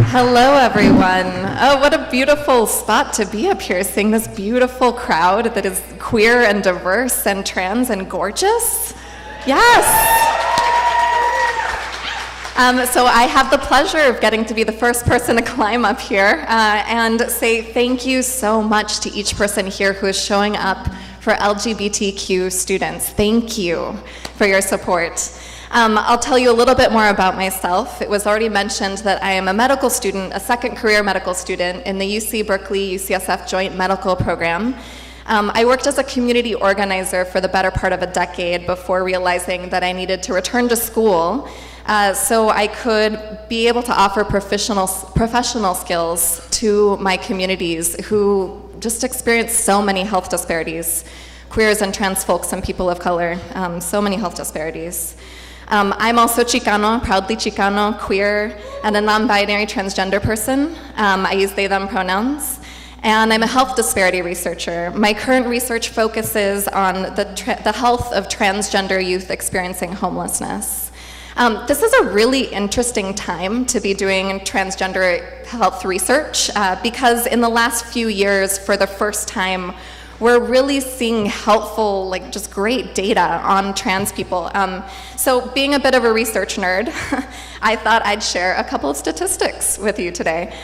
Hello, everyone. Oh, what a beautiful spot to be up here, seeing this beautiful crowd that is queer and diverse and trans and gorgeous. Yes. So I have the pleasure of getting to be the first person to climb up here and say thank you so much to each person here who is showing up for LGBTQ students. Thank you for your support. I'll tell you a little bit more about myself. It was already mentioned that I am a medical student, a second career medical student in the UC Berkeley UCSF Joint Medical Program. I worked as a community organizer for the better part of a decade before realizing that I needed to return to school so I could be able to offer professional skills to my communities who just experience so many health disparities, queers and trans folks and people of color, so many health disparities. I'm also Chicano, proudly Chicano, queer, and a non-binary transgender person. I use they, them pronouns. And I'm a health disparity researcher. My current research focuses on the health of transgender youth experiencing homelessness. This is a really interesting time to be doing transgender health research because in the last few years, for the first time, we're really seeing helpful, just great data on trans people. So being a bit of a research nerd, I thought I'd share a couple of statistics with you today.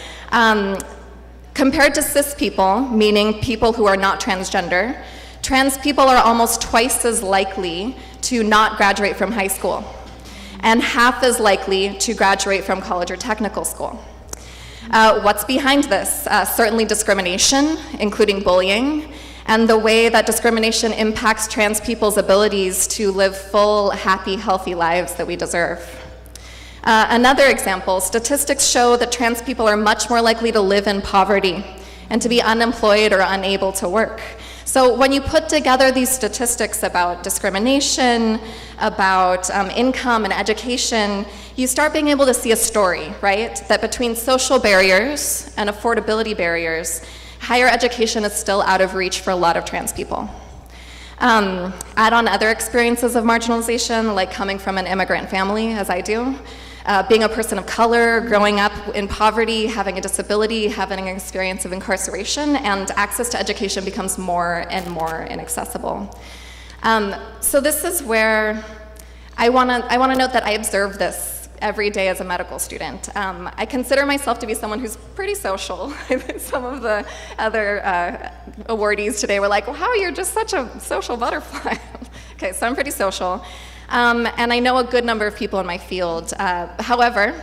Compared to cis people, meaning people who are not transgender, trans people are almost twice as likely to not graduate from high school, and half as likely to graduate from college or technical school. What's behind this? Certainly discrimination, including bullying, and the way that discrimination impacts trans people's abilities to live full, happy, healthy lives that we deserve. Another example, statistics show that trans people are much more likely to live in poverty and to be unemployed or unable to work. So when you put together these statistics about discrimination, about income and education, you start being able to see a story, right? That between social barriers and affordability barriers, higher education is still out of reach for a lot of trans people. Add on other experiences of marginalization, like coming from an immigrant family, as I do, being a person of color, growing up in poverty, having a disability, having an experience of incarceration, and access to education becomes more and more inaccessible. So this is where I want to note that I observe this every day as a medical student. I consider myself to be someone who's pretty social. Some of the other awardees today were like, well, how are you just such a social butterfly? Okay, so I'm pretty social. And I know a good number of people in my field. However,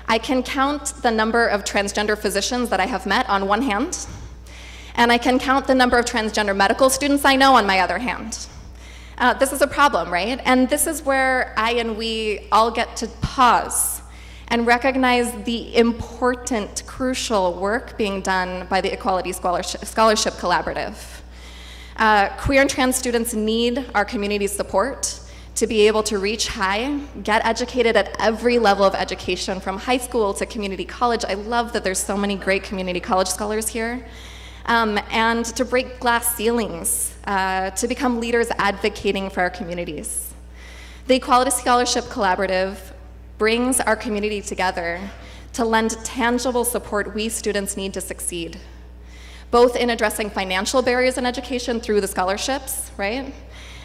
I can count the number of transgender physicians that I have met on one hand, and I can count the number of transgender medical students I know on my other hand. This is a problem, right? And this is where I and we all get to pause and recognize the important, crucial work being done by the Equality Scholarship Collaborative. Queer and trans students need our community's support to be able to reach high, get educated at every level of education, from high school to community college. I love that there's so many great community college scholars here. And to break glass ceilings, to become leaders advocating for our communities. The Equality Scholarship Collaborative brings our community together to lend tangible support we students need to succeed, both in addressing financial barriers in education through the scholarships, right?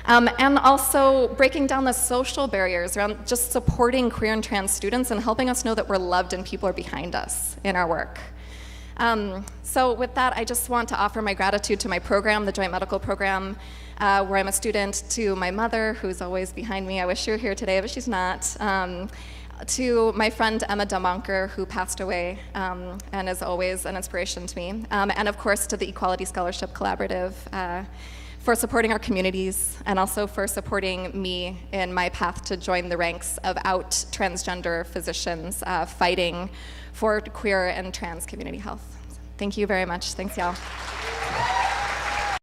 And also breaking down the social barriers around just supporting queer and trans students and helping us know that we're loved and people are behind us in our work. So with that, I just want to offer my gratitude to my program, the Joint Medical Program, where I'm a student, to my mother, who's always behind me. I wish she were here today, but she's not. To my friend Emma Damonker, who passed away and is always an inspiration to me. And of course, to the Equality Scholarship Collaborative for supporting our communities and also for supporting me in my path to join the ranks of out transgender physicians fighting for queer and trans community health. Thank you very much. Thanks, y'all.